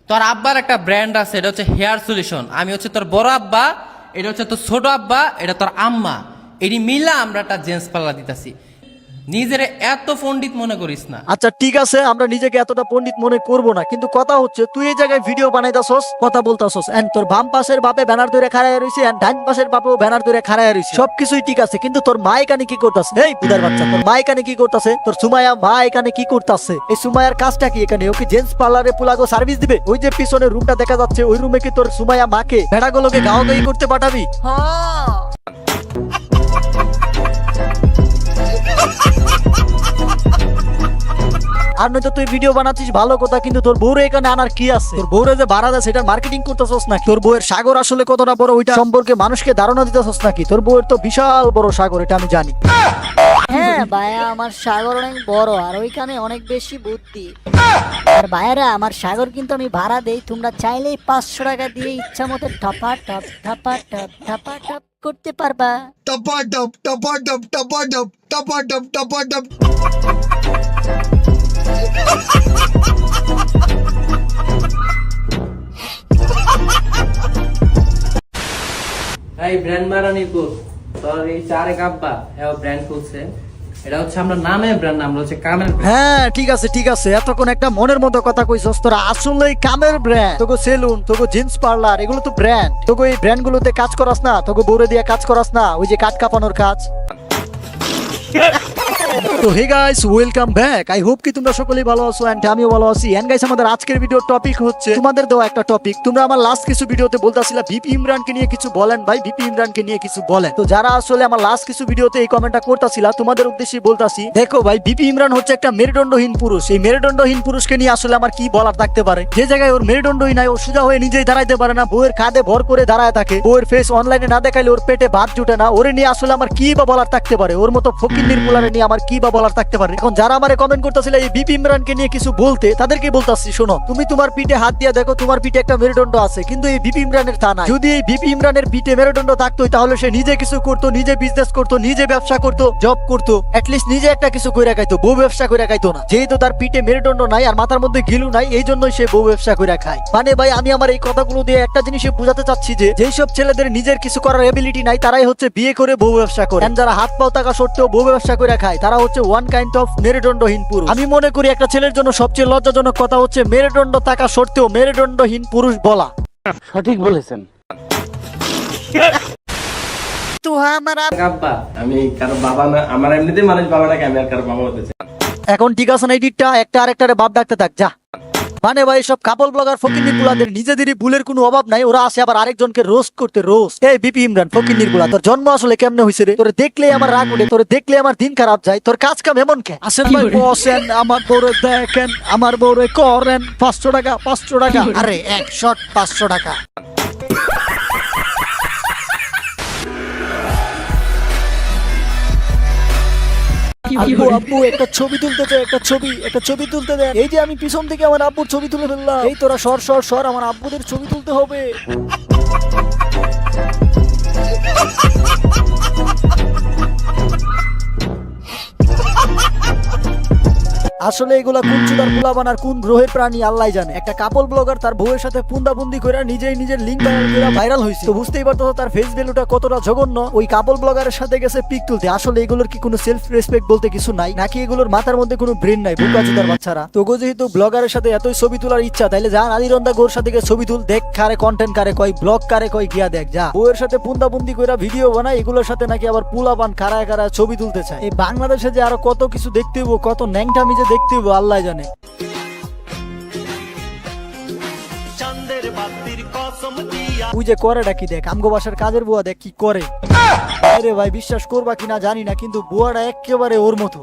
তোর আব্বার একটা ব্র্যান্ড আছে, এটা হচ্ছে হেয়ার সলিউশন। আমি হচ্ছে তোর বড় আব্বা, এটা হচ্ছে তোর ছোট আব্বা, এটা তোর আম্মা। এটি মিলা আমরা একটা জেন্টস পার্লার দিতেছি। নিজের এত পণ্ডিত মনে করিস না। আচ্ছা ঠিক আছে, আমরা নিজেকে এতটা পণ্ডিত মনে করব না, কিন্তু কথা হচ্ছে তুই এই জায়গায় ভিডিও বানাইতাছস, কথা বলতাছস, এন্ড তোর বাম পাশের বাপে ব্যানার ধরে খাড়ায় রইছে, এন্ড ডান পাশের বাপেও ব্যানার ধরে খাড়ায় রইছে, সবকিছুই ঠিক আছে, কিন্তু তোর মা এখানে কি করতাছে? এই বুদার বাচ্চা, তোর মা এখানে কি করতাছে? তোর সুমাইয়া মা এখানে কি করতাছে? এই সুমাইয়ার কাজটা কি এখানে? ও কি জেন্টস পার্লারে পুলাগো সার্ভিস দিবে? ওই যে পিছনে রুমটা দেখা যাচ্ছে, ওই রুমে কি তোর সুমাইয়া মাকে ভেড়াগুলোকে গাওয়াগাই করতে পাঠাবি? আর নয়তো তুই ভিডিও বানাচ্ছিস ভালো কথা, কিন্তু তোর বউরে এখানে আনার কি আছে? তোর বউরে যে ভাড়া দেয় সেটার মার্কেটিং করতেছস নাকি? তোর বউয়ের সাগর আসলে কতটা বড় ওইটা সম্পর্কে মানুষকে ধারণা দিতেছস নাকি? তোর বউয়ের তো বিশাল বড় সাগর, এটা আমি জানি। হ্যাঁ ভাইয়া, আমার সাগর অনেক বড় আর ওইখানে অনেক বেশি বুদ্ধি। আর ভাইয়ারা, আমার সাগর কিন্তু আমি ভাড়া দেই, তোমরা চাইলেই 500 টাকা দিয়ে ইচ্ছা মতো ঠপা টপ করতে পারবা। टपाटप टपाटप टपाटप टपाटप टपाटप এই ব্র্যান্ড মারানিপুর, তোর এই চারে কাব্বা হ্যাঁ ব্র্যান্ড খুলছে। এটা হচ্ছে আমরা নামে ব্র্যান্ড, আমরা হচ্ছে কামের brand। হ্যাঁ ঠিক আছে ঠিক আছে, এতক্ষণ একটা মনের মতো কথা কইছস, তোরা আসলেই কামের ব্র্যান্ড। তোকে সেলুন, তোকে জিন্স পার্লার, এগুলো তো ব্র্যান্ড। তোকে এই ব্র্যান্ড গুলোতে কাজ করাস না? তোকে বউরে দিয়ে কাজ করাস না? ওই যে কাঠ কাঁপানোর কাজ। তো hey guys, welcome back. I hope কি তোমরা সকলেই ভালো আছো, এন্ড আমিও ভালো আছি। এন্ড গাইস, আমাদের আজকের ভিডিওর টপিক হচ্ছে তোমাদের দেওয়া একটা টপিক। তোমরা আমার লাস্ট কিছু ভিডিওতে বলতাছিলা ভিপি ইমরানকে নিয়ে কিছু বলেন ভাই, ভিপি ইমরানকে নিয়ে কিছু বলেন। তো যারা আসলে আমার লাস্ট কিছু ভিডিওতে এই কমেন্টটা করতাছিলা, তোমাদের উদ্দেশ্যে বলতাছি, দেখো ভাই, ভিপি ইমরান হচ্ছে একটা মেরুদণ্ডহীন পুরুষ। এই মেরুদণ্ডহীন পুরুষকে নিয়ে আসলে আমার কি বলার থাকতে পারে? যে জায়গায় ওর মেরুদণ্ডই নাই, ও সোজা হয়ে নিজেই দাঁড়াইতে পারে না, বউয়ের কাঁধে ভর করে দাঁড়ায় থাকে, বউয়ের ফেস অনলাইনে না দেখাইলে ওর পেটে ভাত জুটে না। ওরে নিয়ে আসলে আমার কি বা বলার থাকতে পারে? ওর মতো ফকির নির্মূলারে নিয়ে আমার কি বা বলার থাকতে পারে? এখন যারা আমারে কমেন্ট করতেছিল এই ভিপি ইমরানকে নিয়ে কিছু বলতে, তাদেরকে বলতাছি, শোনো, তুমি তোমার পিঠে হাত দিয়ে দেখো, তোমার পিঠে একটা মেরুদণ্ড আছে, কিন্তু এই ভিপি ইমরানের তা নাই। যদি এই ভিপি ইমরানের পিঠে মেরুদণ্ড থাকতো, তাহলে সে নিজে কিছু করতো, নিজে বিজনেস করতো, নিজে ব্যবসা করতো, জব করতো, অ্যাটলিস্ট নিজে একটা কিছু করে খাইতো, বউ ব্যবসা করে খাইতো না। যেহেতু তার পিঠে মেরুদণ্ড নাই আর মাথার মধ্যে গিলু নাই, এই জন্যই সে বউ ব্যবসা করে খায়। মানে ভাই, আমি আমার এই কথাগুলো দিয়ে একটা জিনিসই বোঝাতে চাচ্ছি যে যেসব ছেলেদের নিজের কিছু করার এবিলিটি নাই, তারাই হচ্ছে বিয়ে করে বউ ব্যবসা করে। যারা হাত পাও টাকা সত্ত্বেও বউ ব্যবসা করে খায়, তারা হচ্ছে ওয়ান কাইন্ড অফ মেরুদণ্ডহীন পুরুষ। আমি মনে করি একটা ছেলের জন্য সবচেয়ে লজ্জাজনক কথা হচ্ছে মেরুদণ্ড থাকা সত্ত্বেও মেরুদণ্ডহীন পুরুষ বলা। সঠিক বলেছেন। তো আমার কাব্বা আমি কারো বাবা না, আমার এমনিতেই মানুষ বাবা নাকি, আমি আর কারো বাবা হতে চাই। এখন ঠিক আছে না, এডিটটা একটা আরেকটারে বাপ ডাকতে থাক যা। মানে ভাই, সব কাপল ব্লগার ফকিন্নির গুলাদের নিজেদেরই ভুলের কোনো অভাব নাই, ওরা আসে আবার আরেকজনকে রোস্ট করতে। রোস্ট এই ভিপি ইমরান ফকিন্নির গুলা, তোর জন্ম আসলে কেমনে হইছে রে? তোরে দেখলে আমার রাগ উঠে, তোরে দেখলে আমার দিন খারাপ যায়। তোর কাজ কাম এমন কে? আসেন ভাই বসেন, আমার বউরে দেখেন, আমার বউরে করেন 500 টাকা 500 টাকা। আরে এক শট 500 টাকা। আব্বু আব্বু একটা ছবি তুলতে চাই, একটা ছবি তুলতে দেন। এই যে আমি পিছন থেকে আমার আব্বুর ছবি তুলে ফেললাম। এই তোরা সর সর সর, আমার আব্বুদের ছবি তুলতে হবে। আসলে এগুলা কোন চুদার পোলাপান আর কোন গ্রহের প্রাণী আল্লাহ জানে। একটা কাপল ব্লগার তার বউয়ের সাথে পুন্দাপুন্দি করে নিজেই নিজের লিঙ্ক ভাইরাল হয়েছে। তো বুঝতেই পারতো তার ফেস ভ্যালুটা কতটা জঘন্য। ওই কাপল ব্লগারের সাথে গেছে পিক তুলতে। আসলে এগুলোর কি কোনো সেলফ রেসপেক্ট বলতে কিছু নাই নাকি? এগুলোর মাথার মধ্যে কোনো ব্রেন নাই? বুকা চুদার বাচ্চারা। তো যেহেতু ব্লগারের সাথে এতই ছবি তোলার ইচ্ছা, তাইলে যা আদিরন্দা গোর সাথে ছবি তুল, দেখ কারে কন্টেন্ট কারে কয়, ব্লগ কারে কয়, গিয়া দেখ যা। বউয়ের সাথে পুন্দাপুন্দি করে ভিডিও বানায়, এগুলোর সাথে নাকি আবার পুলাপান কারায় কারায় ছবি তুলতে চায়। এই বাংলাদেশে যে আরো কত কিছু দেখতে হইব, কত ন্যাংটামি যে দেখতে হইব আল্লাহ জানে। ওই যে করেটা কি দেখ, আমগো বাসার কাজের বুয়া দেখ কি করে। আরে ভাই, বিশ্বাস করবা কিনা জানি না, কিন্তু বুয়াটা একেবারে ওর মতো।